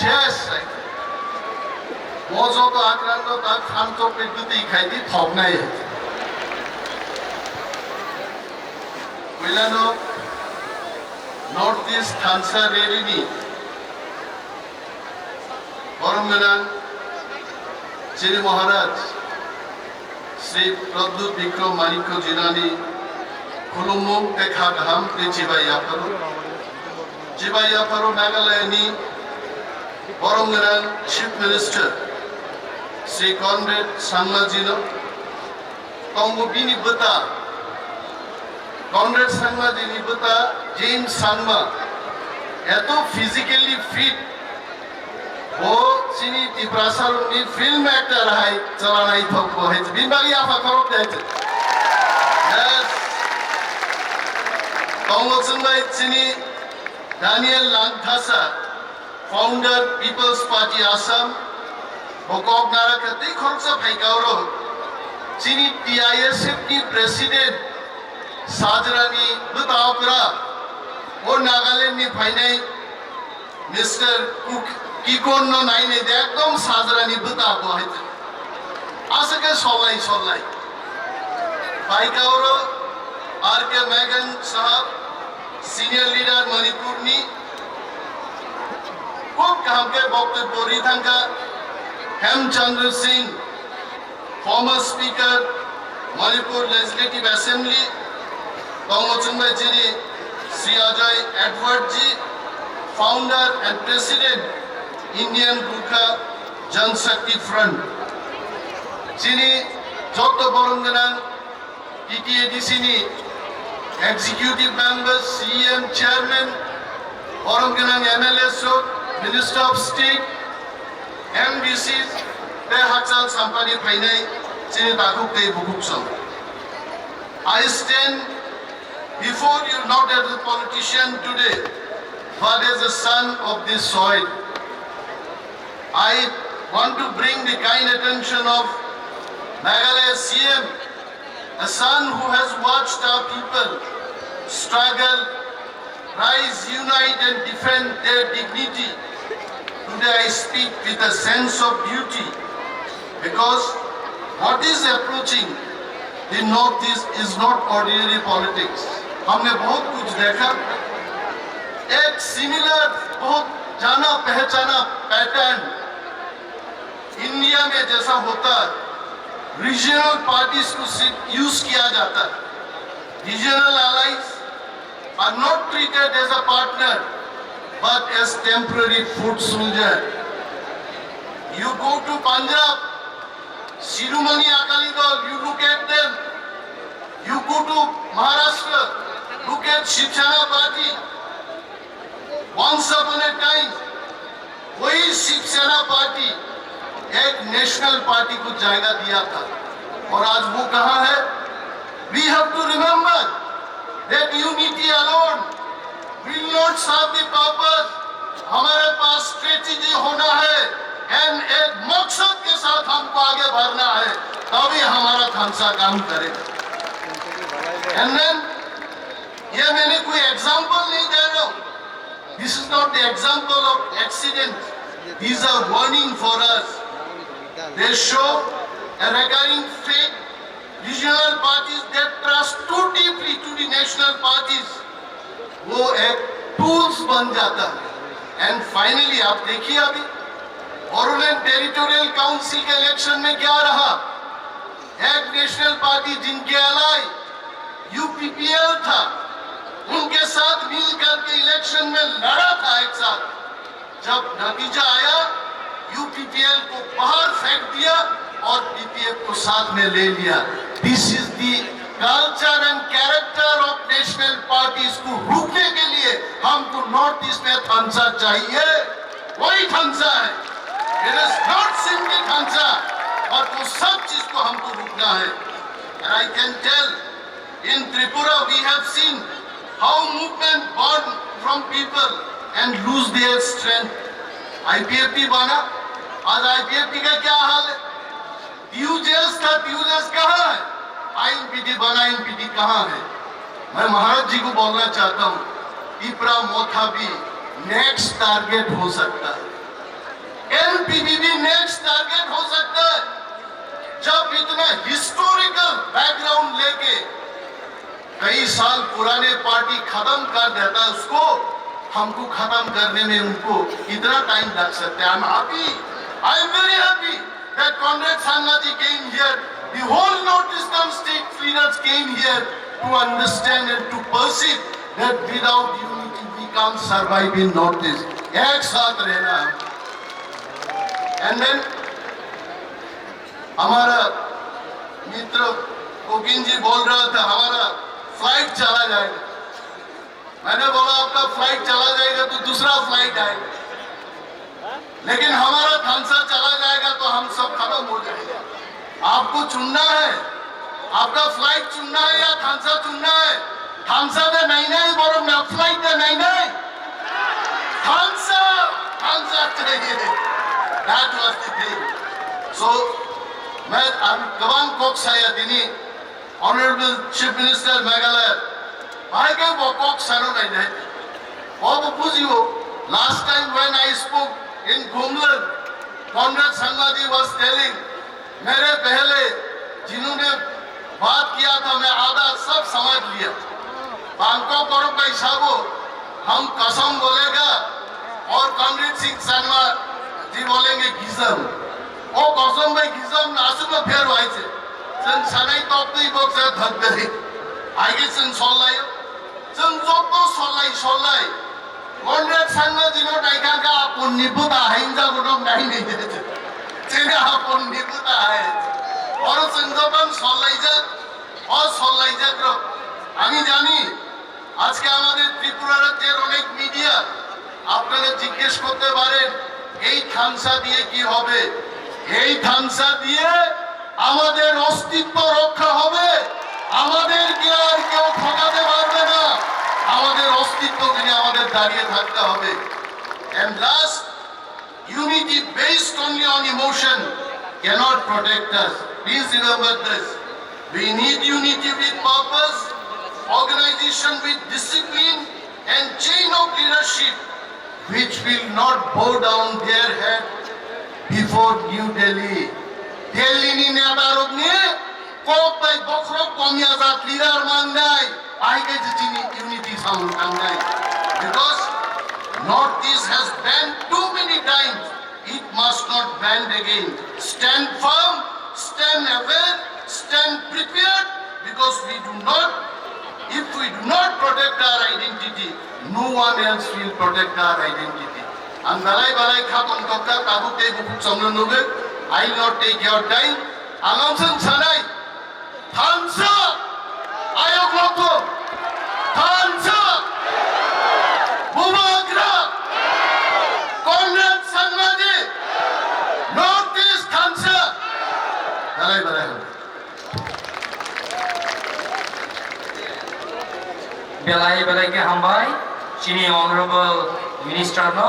শেষ মজত আক্রান্ত তার খান্ত বিদ্যুতেই খাইতি থপ নাই কইলানো নর্থ ইস্ট থানসা রেরিনি বরমগান শ্রী মহারাজ শ্রী প্রদ্যুৎ বিক্রম মানিক্য জিনানি खुलुमों देखा गहम ते जिबाया फरो मेघालयनि बरंगनान chief minister Shri Conrad Sangma जिनो तंगो बिनी बता कॉनरेड सांगमा जिनी बता जेम्स सांगमा एतो फिजिकली फिट वो चिनी तिब्रासारुनी फिल्म एक्टर है चलानाई थोको है बिनबागी आफा करो देते यस तंगो चंगाई चिनी Daniel Langthasa, founder People's Party Assam, Bokok Narakati Khorsa Bhaikauro, Chini TISF ki president Sajrani Butaokra, or Nagaland ni Painai, Mr. Kikon no Naine, they come Sajrani Butako. Asaka Solai. Bhaikauro, R.K. Megan Sahab, senior leader Manipur नी खूब काम के वक्तव्य बोरी थंगा Hemchandra Singh former speaker Manipur legislative assembly तोंगचुंगबे जिनी Shri Ajay Edward ji founder and president Indian Gurkha Janshakti front जिनी जोतो बोरंगना टीटीएडीसी नी Executive members, CM, Chairman, Oranganang MLA, Minister of State, MDCs, they Hatsal Sampani Painai, Chinitaku Te Bukuksam. I stand before you not as a politician today, but as a son of this soil. I want to bring the kind attention of Meghalaya CM, a son who has watched our people struggle, rise, unite and defend their dignity. Today I speak with a sense of duty because what is approaching the Northeast is not ordinary politics. हमने बहुत कुछ देखा, एक similar बहुत जाना पहचाना pattern India में जैसा होता रीजनल पार्टीज को यूज किया जाता है regional allies are not treated as a partner but as temporary foot soldier. You go to Punjab, Shiromani Akali Dal, you look at them. You go to Maharashtra, look at Shiv Sena Party. Once upon a time, वही शिव सेना party एक national party को जायगा दिया था और आज वो कहां है? We have to remember that unity alone will not serve the purpose. हमारे पास स्ट्रेटेजी होना है and एक मकसद के साथ हमको आगे बढ़ना है तभी हमारा खांसा काम करेगा. And then ये मैंने कोई एग्जांपल नहीं दे रहा हूं. This is not the example of accident. These are warning for us. They show a recurring fate. Regional parties that trust too deeply to the national parties, वो एक tools बन जाता है. And finally आप देखिए अभी Bodoland टेरिटोरियल काउंसिल के election में क्या रहा? एक नेशनल पार्टी जिनके अलाई यूपीपीएल था, उनके साथ मिलकर के इलेक्शन में लड़ा था एक साथ. जब नतीजा आया यूपीपीएल को बाहर फेंक दिया और पीपीएफ को साथ में ले लिया. This is the culture and character of national parties को रोकने के लिए हमको नॉर्थ ईस्ट में थांसा चाहिए. वही थांसा है. इट इज नॉट सिंपली थांसा और वो सब चीज को हमको रोकना है. And I can tell in Tripura we have seen how movement born from people and lose their strength. IPFT बना, आज आईपीएफटी का क्या हाल है? यूजेस था, यूजेस कहाँ है? आईएनपीटी बना, आईएनपीटी कहाँ है? मैं महाराज जी को बोलना चाहता हूँ, पिपरा मोथा भी नेक्स्ट टारगेट हो सकता है. एमपीबीबी नेक्स्ट टारगेट हो सकता है जब इतना हिस्टोरिकल बैकग्राउंड लेके कई साल पुराने पार्टी खत्म कर देता है उसको हमको खत्म करने में उनको इतना टाइम लग सकता है। I am very happy that comrade Sangaji came here, the whole north eastern state leaders came here to understand and to perceive that without unity we can't survive in north east. एक साथ रहना है। And then हमारा मित्र cocaine जी बोल रहा था हमारा flight चला जाएगा। मैंने बोला आपका फ्लाइट चला जाएगा तो दूसरा फ्लाइट आएगा, लेकिन हमारा थानसा चला जाएगा तो हम सब खत्म हो जाएगा। आपको चुनना है, आपका फ्लाइट चुनना है या थानसा चुनना है। थानसा में नहीं नहीं बोलो मैं फ्लाइट में नहीं नहीं थानसा थानसा चाहिए। That was the thing. So मैं गवांग कोक साया दिनी Honorable Chief Minister Meghalaya I gave a cock sano nahi hai aur buziyo last time when I spoke in Gumlan Comrade Sangaji was telling मेरे पहले जिन्होंने बात किया था मैं आधा सब समझ लिया। 500 करोड़ का हिसाब हम कसम बोलेगा और कॉमरेड सिंह सनवा जी बोलेंगे गिजम ओ कसम भाई गिजम नासु में फेर हुआ है जों सानै तपदै बक्सा धक्दै आगे जों सल्लायो जों जब सल्लाय कॉमरेड संगाजिनो दाइखांगा पुन्निपुता हाइंजा गुदम नहीं दे जेने आपन निपुता है और जों जबान सल्लाइजाक আমি জানি আজকে আমাদের ত্রিপুরা রাজ্যের অনেক মিডিয়া আপনারা জিজ্ঞেস করতে পারেন এই থানসা দিয়ে কি হবে। এই থানসা দিয়ে আমাদের অস্তিত্ব রক্ষা হবে, আমাদেরকে আর কেউ ঠকাতে পারবে না, আমাদের অস্তিত্ব নিয়ে আমাদের দাঁড়িয়ে থাকতে হবে। And last, unity based only on emotion cannot protect us. Please remember this. We need unity with purpose, organization with discipline and chain of leadership which will not bow down their head before New Delhi. Delhi ni netarok niye koktai bokrok komiyazat leader mangnai aige jini unity sound mangnai because Northeast has banned too many times. It must not bend again. Stand firm, stand aware, stand prepared because if we do not protect our identity, no one else will protect our identity. And balai khaton tokka tabu te bukut samranube I will not take your time. Angamsan sanai Thansa ayok lokto Thansa Bumagra Comrade Sangaji Northeast Thansa balai belai ke hambai sini honorable minister no